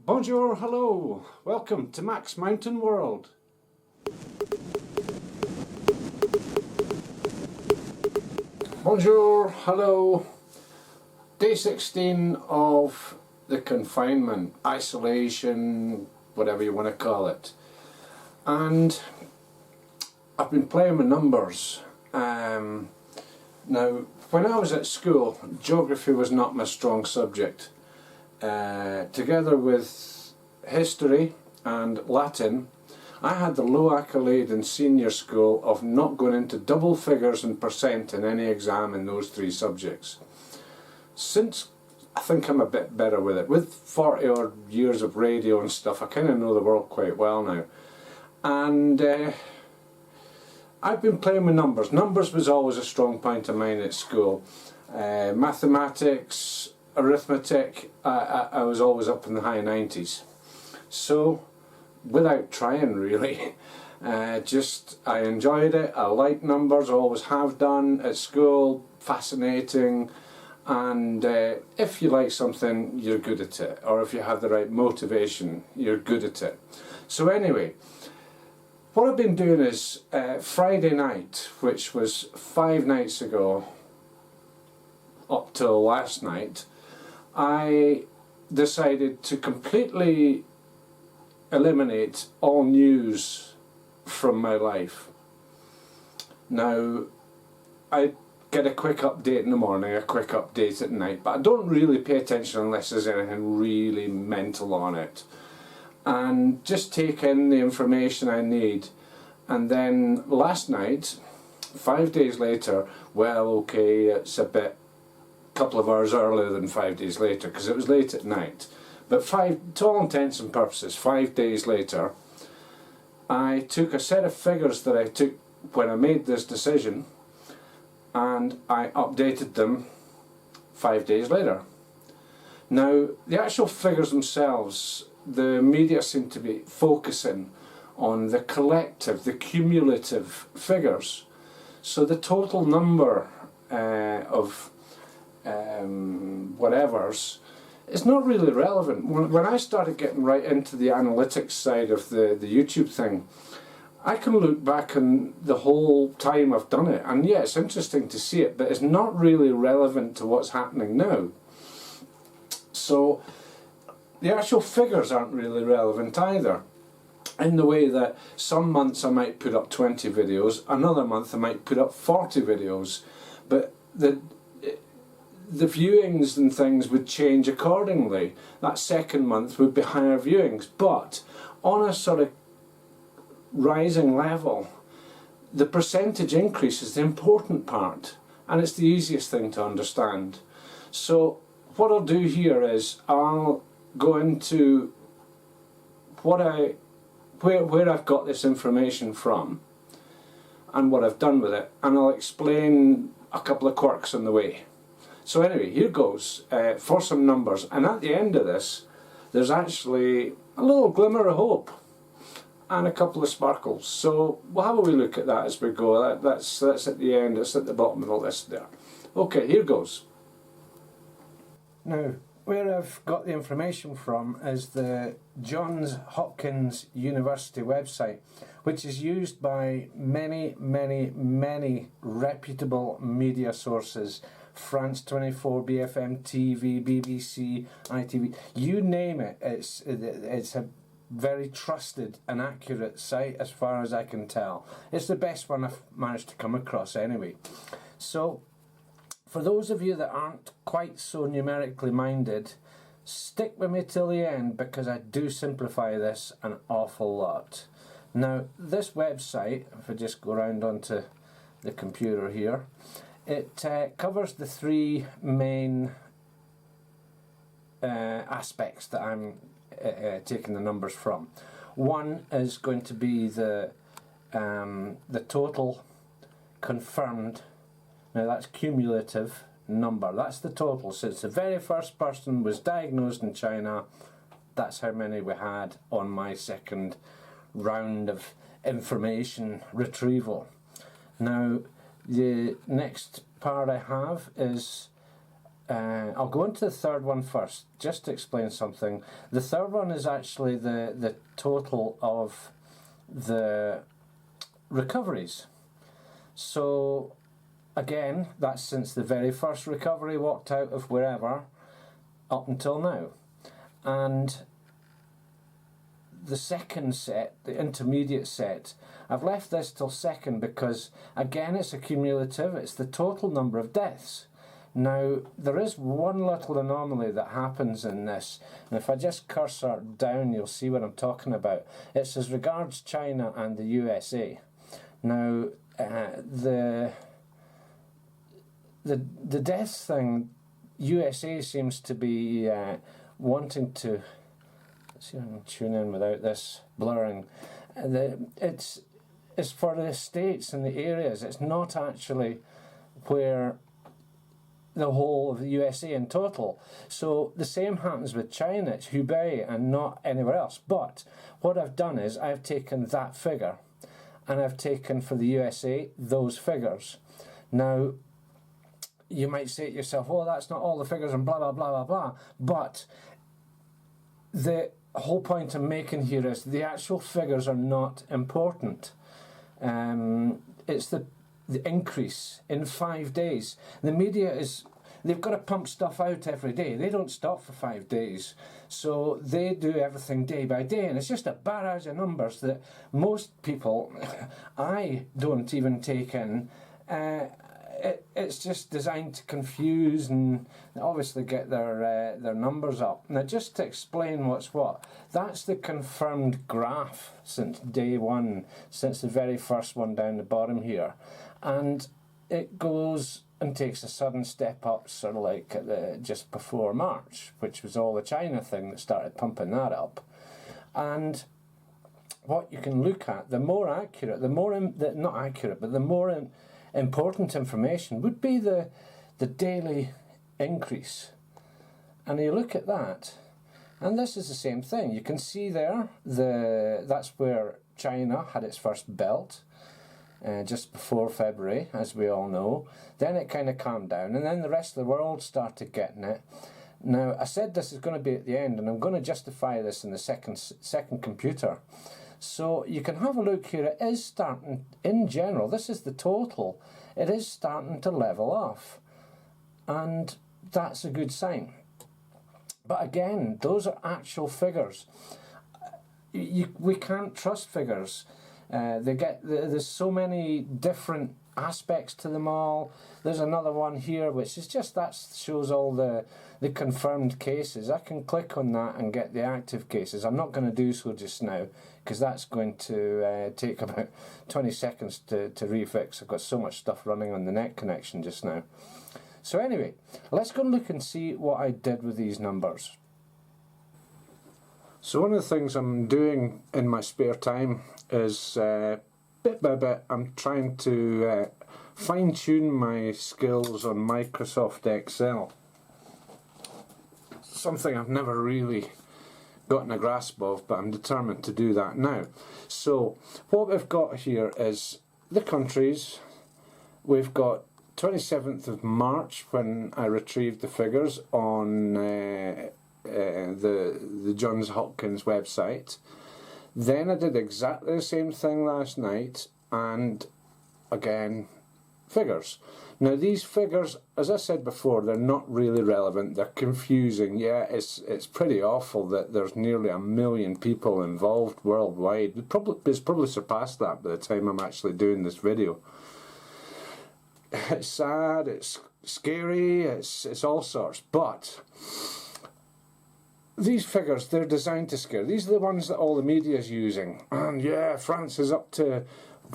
Bonjour, hello, welcome to MaxMountainWorld. Bonjour, hello, day 16 of the confinement, isolation, whatever you want to call it. And I've been playing with numbers. Now, when I was at school, geography was not my strong subject. Together with history and Latin, I had the low accolade in senior school of not going into double figures and percent in any exam in those three subjects. Since I think I'm a bit better with it, with 40 odd years of radio and stuff, I kind of know the world quite well now. And I've been playing with numbers. Numbers was always a strong point of mine at school. Mathematics, arithmetic, I was always up in the high 90s. So, without trying really, I enjoyed it. I like numbers, always have done at school, fascinating. And if you like something, you're good at it. Or if you have the right motivation, you're good at it. So anyway, what I've been doing is Friday night, which was 5 nights ago, up till last night, I decided to completely eliminate all news from my life. Now, I get a quick update in the morning, a quick update at night, but I don't really pay attention unless there's anything really mental on it. And just take in the information I need. And then last night, 5 days later, well, okay, it's a couple of hours earlier than 5 days later because it was late at night, but to all intents and purposes, 5 days later, I took a set of figures that I took when I made this decision and I updated them 5 days later. Now, the actual figures themselves, the media seem to be focusing on the collective, the cumulative figures. So the total number of whatevers is not really relevant. When I started getting right into the analytics side of the YouTube thing, I can look back on the whole time I've done it, and yeah, it's interesting to see it, but it's not really relevant to what's happening now. So the actual figures aren't really relevant either, in the way that some months I might put up 20 videos, another month I might put up 40 videos, but the viewings and things would change accordingly. That second month would be higher viewings, but on a sort of rising level, the percentage increase is the important part, and it's the easiest thing to understand. So what I'll do here is I'll go into where I've got this information from and what I've done with it, and I'll explain a couple of quirks on the way. So anyway, here goes for some numbers, and at the end of this there's actually a little glimmer of hope and a couple of sparkles. So we'll have a wee look at that as we go. That's at the end, it's at the bottom of the list there. Okay, here goes. Now, where I've got the information from is the Johns Hopkins University website, which is used by many reputable media sources. France 24, BFM TV, BBC, ITV, you name it, it's a very trusted and accurate site as far as I can tell. It's the best one I've managed to come across anyway. So, for those of you that aren't quite so numerically minded, stick with me till the end because I do simplify this an awful lot. Now, this website, if I just go around onto the computer here, it covers the three main aspects that I'm taking the numbers from. One is going to be the total confirmed. Now that's cumulative number. That's the total. Since the very first person was diagnosed in China, that's how many we had on my second round of information retrieval. Now, the next part I have is I'll go into the third one first, just to explain something. The third one is actually the total of the recoveries. So again, that's since the very first recovery walked out of wherever up until now. And the second set, the intermediate set, I've left this till second because again it's a cumulative, it's the total number of deaths. Now there is one little anomaly that happens in this, and if I just cursor down you'll see what I'm talking about. It's as regards China and the USA. Now the deaths thing, USA seems to be wanting to, let's see if I can tune in without this blurring. It's for the states and the areas, it's not actually where the whole of the USA in total. So the same happens with China, it's Hubei and not anywhere else. But what I've done is I've taken that figure and I've taken for the USA those figures. Now you might say to yourself, well, that's not all the figures and blah blah blah blah blah, but the whole point I'm making here is the actual figures are not important. It's the increase in 5 days. The media they've got to pump stuff out every day. They don't stop for 5 days. So they do everything day by day, and it's just a barrage of numbers that most people, I don't even take in. It's just designed to confuse and obviously get their numbers up. Now just to explain what's what, that's the confirmed graph since day one, since the very first one down the bottom here. And it goes and takes a sudden step up sort of like at just before March, which was all the China thing that started pumping that up. And what you can look at, the more accurate, not accurate, but the more important information would be the daily increase. And you look at that, and this is the same thing. You can see there, that's where China had its first belt, just before February, as we all know. Then it kind of calmed down, and then the rest of the world started getting it. Now, I said this is going to be at the end, and I'm going to justify this in the second computer. So you can have a look here. It is starting, in general, this is the total, it is starting to level off, and that's a good sign. But again, those are actual figures. We can't trust figures. There's so many different aspects to them all. There's another one here which is just, that shows all the confirmed cases. I can click on that and get the active cases. I'm not going to do so just now because that's going to take about 20 seconds to refix. I've got so much stuff running on the net connection just now. So anyway, let's go and look and see what I did with these numbers. So one of the things I'm doing in my spare time is bit by bit I'm trying to fine-tune my skills on Microsoft Excel. Something I've never really gotten a grasp of, but I'm determined to do that now. So what we've got here is the countries. We've got 27th of March when I retrieved the figures on the Johns Hopkins website. Then I did exactly the same thing last night, and again figures. Now these figures, as I said before, they're not really relevant, they're confusing. Yeah, it's pretty awful that there's nearly 1 million people involved worldwide. It's probably surpassed that by the time I'm actually doing this video. It's sad, it's scary, it's all sorts, but these figures, they're designed to scare. These are the ones that all the media is using. And yeah, France is up to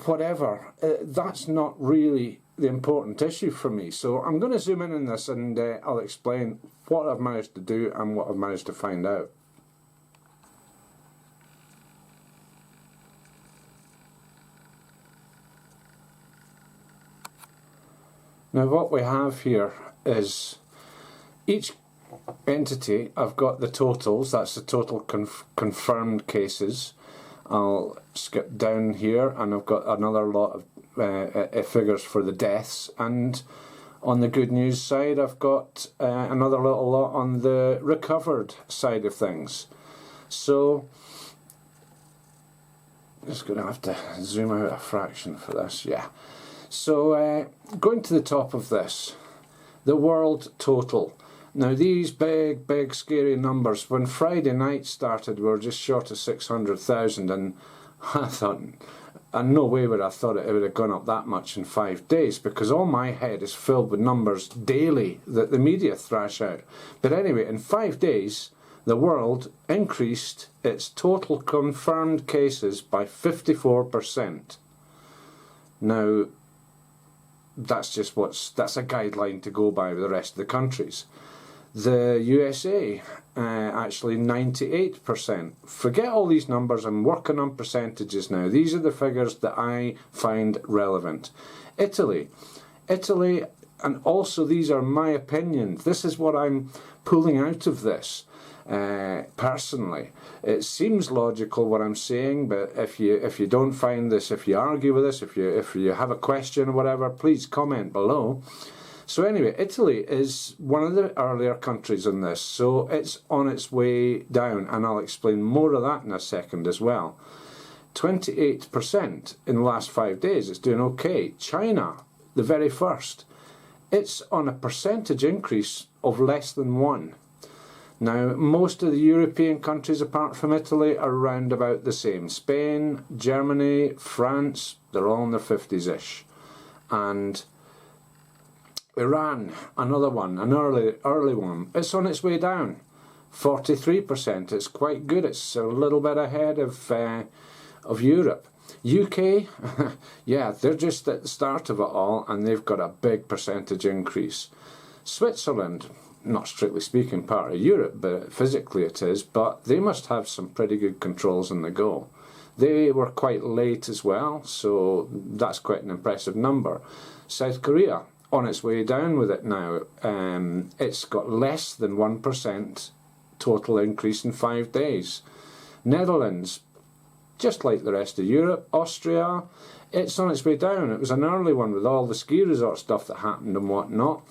whatever. That's not really the important issue for me. So I'm going to zoom in on this and I'll explain what I've managed to do and what I've managed to find out. Now what we have here is each entity, I've got the totals, that's the total confirmed cases. I'll skip down here and I've got another lot of figures for the deaths, and on the good news side. I've got another little lot on the recovered side of things. So, just going to have to zoom out a fraction for this, yeah. So, going to the top of this, the world total. Now these big scary numbers, when Friday night started we were just short of 600,000, and I thought, and no way would I thought it would have gone up that much in 5 days, because all my head is filled with numbers daily that the media thrash out. But anyway, in 5 days the world increased its total confirmed cases by 54%. Now that's a guideline to go by with the rest of the countries. The USA, actually 98%. Forget all these numbers, I'm working on percentages now. These are the figures that I find relevant. Italy, and also these are my opinions. This is what I'm pulling out of this. Personally, it seems logical what I'm saying, but if you don't find this, if you argue with this, if you have a question or whatever, please comment below. So anyway, Italy is one of the earlier countries in this, so it's on its way down, and I'll explain more of that in a second as well. 28% in the last 5 days, it's doing okay. China, the very first, it's on a percentage increase of less than 1. Now, most of the European countries apart from Italy are around about the same. Spain, Germany, France, they're all in their 50s-ish. And Iran, another one, an early one, it's on its way down. 43%, it's quite good, it's a little bit ahead of Europe. UK, yeah, they're just at the start of it all, and they've got a big percentage increase. Switzerland, not strictly speaking part of Europe, but physically it is, but they must have some pretty good controls on the go. They were quite late as well, so that's quite an impressive number. South Korea, on its way down with it now. It's got less than 1% total increase in 5 days. Netherlands, just like the rest of Europe. Austria, it's on its way down. It was an early one with all the ski resort stuff that happened and whatnot.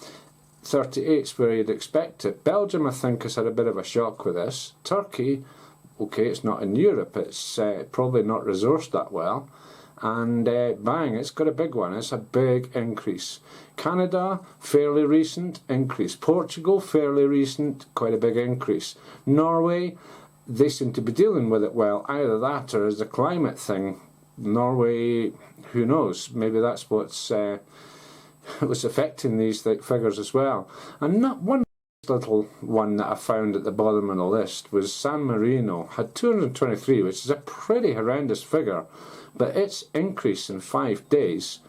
38's where you'd expect it. Belgium, I think, has had a bit of a shock with this. Turkey, okay, it's not in Europe, it's probably not resourced that well. And bang, it's got a big one, it's a big increase. Canada, fairly recent increase. Portugal, fairly recent, quite a big increase. Norway, they seem to be dealing with it well. Either that or as a climate thing. Norway, who knows, maybe that's what's affecting these figures as well. And not one little one that I found at the bottom of the list was San Marino, had 223, which is a pretty horrendous figure. But its increase in 5 days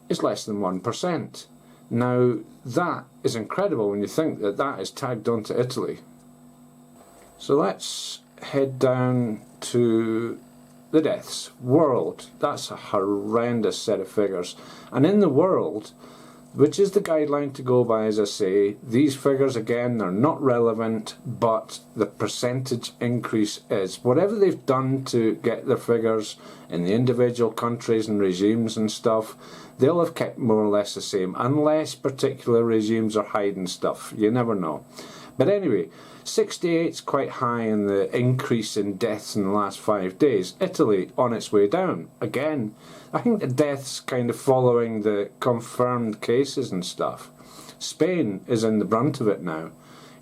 is less than 1%. Now that is incredible when you think that that is tagged onto Italy. So let's head down to the deaths. World, that's a horrendous set of figures. And in the world, which is the guideline to go by, as I say, these figures again, they're not relevant, but the percentage increase is. Whatever they've done to get their figures in the individual countries and regimes and stuff, they'll have kept more or less the same, unless particular regimes are hiding stuff. You never know. But anyway, 68's quite high in the increase in deaths in the last 5 days. Italy on its way down. Again, I think the deaths kind of following the confirmed cases and stuff. Spain is in the brunt of it now.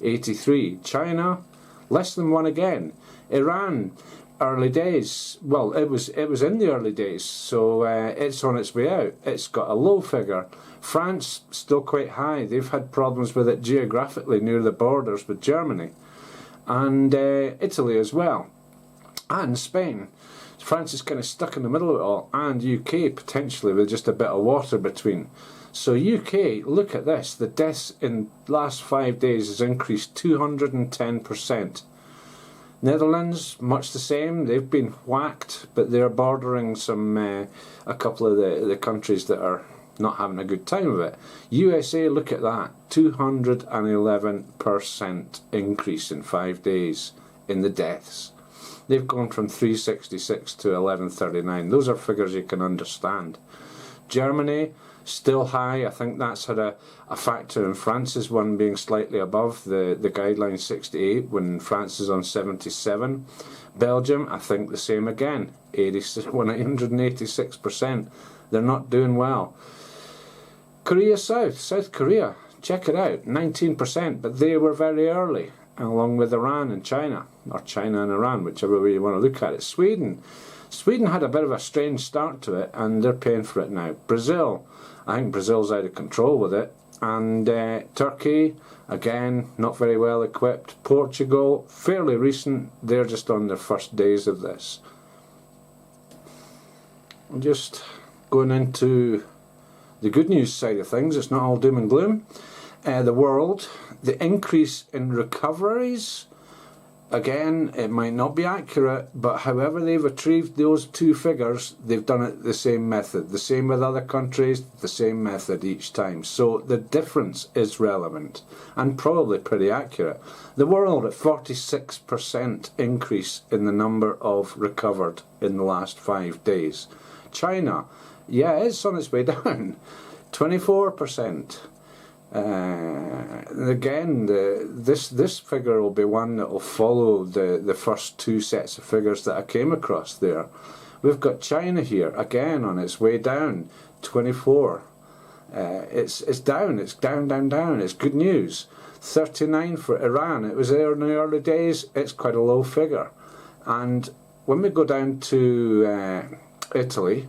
83. China, less than 1 again. Iran, early days. Well, it was in the early days, so it's on its way out. It's got a low figure. France, still quite high. They've had problems with it geographically near the borders with Germany. And Italy as well. And Spain. France is kind of stuck in the middle of it all. And UK, potentially, with just a bit of water between. So UK, look at this. The deaths in the last 5 days has increased 210%. Netherlands, much the same. They've been whacked, but they're bordering some a couple of the countries that are not having a good time of it. USA, look at that, 211% increase in 5 days in the deaths. They've gone from 366 to 1139. Those are figures you can understand. Germany, still high. I think that's had a factor in France's one being slightly above the guideline 68 when France is on 77. Belgium, I think the same again, 186%. They're not doing well. Korea South Korea, check it out, 19%, but they were very early, along with Iran and China, or China and Iran, whichever way you want to look at it. Sweden had a bit of a strange start to it, and they're paying for it now. Brazil, I think Brazil's out of control with it. And Turkey, again, not very well equipped. Portugal, fairly recent, they're just on their first days of this. I'm just going into the good news side of things. It's not all doom and gloom. The world, the increase in recoveries, again, it might not be accurate, but however they've achieved those two figures, they've done it the same method. The same with other countries, the same method each time. So the difference is relevant and probably pretty accurate. The world at 46% increase in the number of recovered in the last 5 days. China, yeah, it's on its way down, 24%. Again, this figure will be one that will follow the first two sets of figures that I came across there. We've got China here, again on its way down, 24. It's down, it's down, it's good news. 39 for Iran, it was there in the early days, it's quite a low figure. And when we go down to Italy's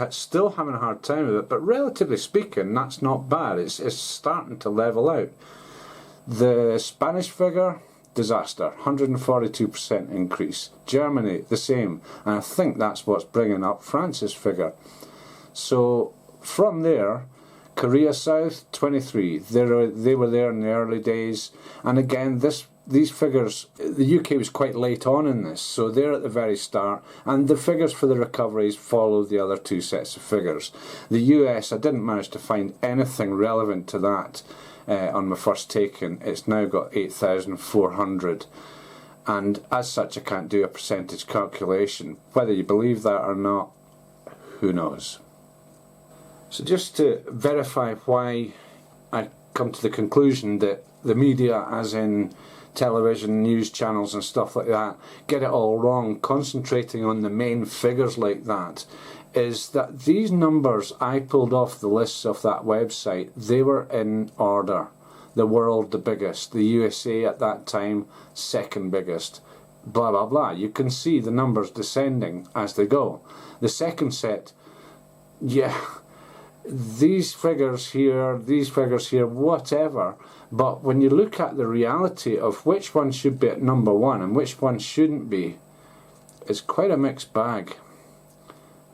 still having a hard time with it, but relatively speaking, that's not bad. It's starting to level out. The Spanish figure, disaster, 142% increase. Germany, the same, and I think that's what's bringing up France's figure. So from there, Korea South, 23. They were there in the early days, and again, these figures, the UK was quite late on in this, so they're at the very start, and the figures for the recoveries follow the other two sets of figures. The US, I didn't manage to find anything relevant to that on my first take-in. It's now got 8,400, and as such I can't do a percentage calculation. Whether you believe that or not, who knows. So just to verify why I come to the conclusion that the media, as in television, news channels and stuff like that, get it all wrong, concentrating on the main figures like that, is that these numbers I pulled off the lists of that website, they were in order. The world, the biggest. The USA at that time, second biggest. Blah blah blah. You can see the numbers descending as they go. The second set, yeah, these figures here, whatever. But when you look at the reality of which one should be at number one and which one shouldn't be, it's quite a mixed bag.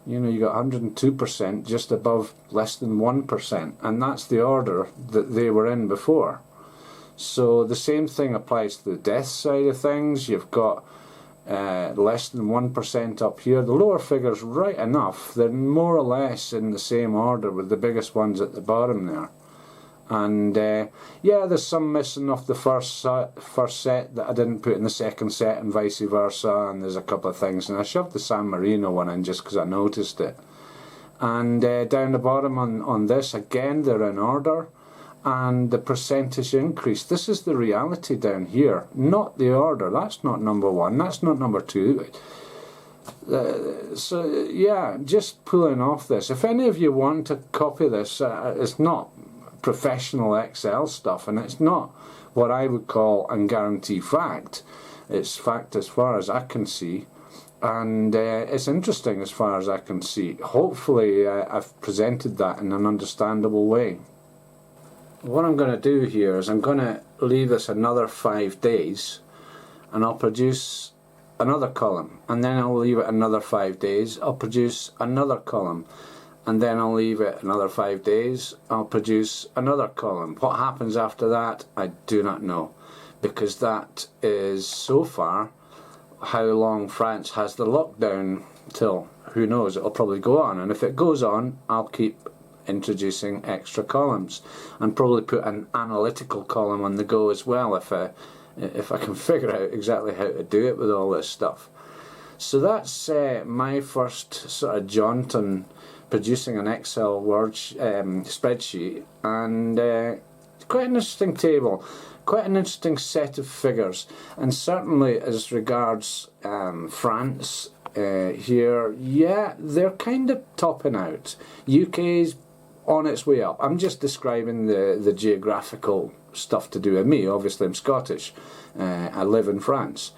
You know, you got 102% just above less than 1%, and that's the order that they were in before. So the same thing applies to the death side of things. You've got less than 1% up here. The lower figures, right enough, they're more or less in the same order with the biggest ones at the bottom there. And yeah, there's some missing off the first set that I didn't put in the second set, and vice versa, and there's a couple of things, and I shoved the San Marino one in just because I noticed it. And down the bottom on this, again, they're in order, and the percentage increase, this is the reality down here, not the order. That's not number one, that's not number two. So yeah, just pulling off this. If any of you want to copy this, it's not professional Excel stuff, and it's not what I would call and guarantee fact. It's fact as far as I can see, and it's interesting as far as I can see. Hopefully I've presented that in an understandable way. What I'm going to do here is I'm going to leave this another 5 days, and I'll produce another column, and then I'll leave it another 5 days, I'll produce another column, and then I'll leave it another 5 days, I'll produce another column. What happens after that, I do not know, because that is so far how long France has the lockdown till. Who knows, it'll probably go on, and if it goes on, I'll keep introducing extra columns, and probably put an analytical column on the go as well if I can figure out exactly how to do it with all this stuff. So that's my first sort of jaunt on producing an Excel word spreadsheet, and quite an interesting table, quite an interesting set of figures, and certainly as regards France here, yeah, they're kind of topping out. UK's on its way up. I'm just describing the geographical stuff to do with me. Obviously I'm Scottish, I live in France.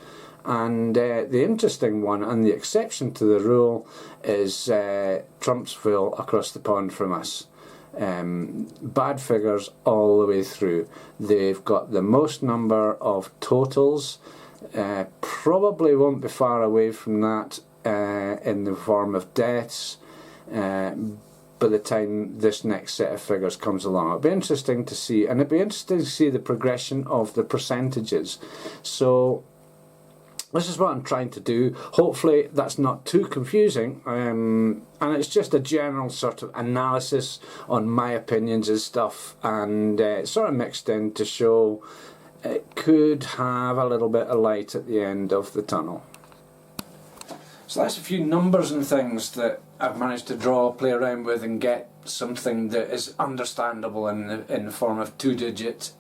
And the interesting one, and the exception to the rule, is Trumpsville across the pond from us. Bad figures all the way through. They've got the most number of totals, probably won't be far away from that in the form of deaths by the time this next set of figures comes along. It'll be interesting to see, and it'll be interesting to see the progression of the percentages. So this is what I'm trying to do. Hopefully that's not too confusing, and it's just a general sort of analysis on my opinions and stuff, and sort of mixed in to show it could have a little bit of light at the end of the tunnel. So that's a few numbers and things that I've managed to draw, play around with, and get something that is understandable in the form of 2-digit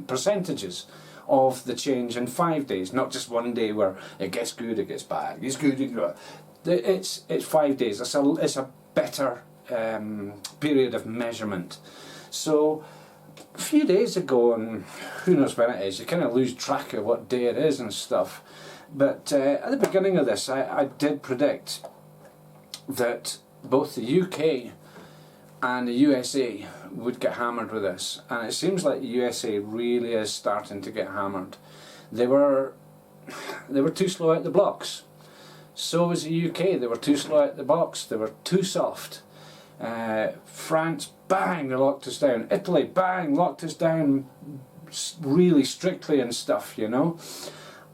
percentages of the change in 5 days, not just one day where it gets good, it gets bad, it gets good, it gets bad. It's 5 days. It's a better period of measurement. So a few days ago, and who knows when it is, you kind of lose track of what day it is and stuff. But at the beginning of this, I did predict that both the UK and the USA would get hammered with this, and it seems like the USA really is starting to get hammered. They were too slow out the blocks. So was the UK. They were too slow out the box. They were too soft. France, bang, they locked us down. Italy, bang, locked us down really strictly and stuff, you know.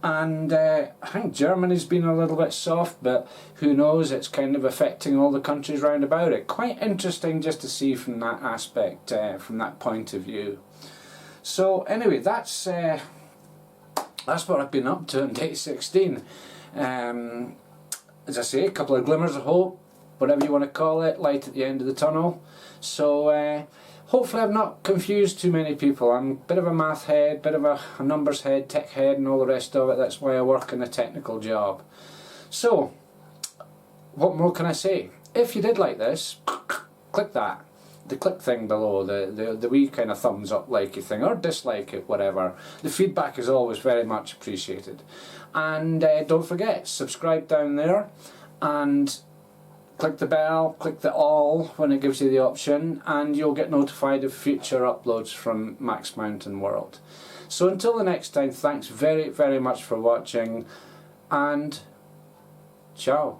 And I think Germany's been a little bit soft, but who knows, it's kind of affecting all the countries round about it. Quite interesting just to see from that aspect, from that point of view. So anyway, that's what I've been up to on day 16. As I say, a couple of glimmers of hope, whatever you want to call it, light at the end of the tunnel. So hopefully I've not confused too many people. I'm a bit of a math head, bit of a numbers head, tech head and all the rest of it. That's why I work in a technical job. So, what more can I say? If you did like this, click that. The click thing below, the wee kind of thumbs up likey thing, or dislike it, whatever. The feedback is always very much appreciated. And don't forget, subscribe down there, and click the bell, click the all when it gives you the option, and you'll get notified of future uploads from MaxMountainWorld. So until the next time, thanks very, very much for watching, and ciao.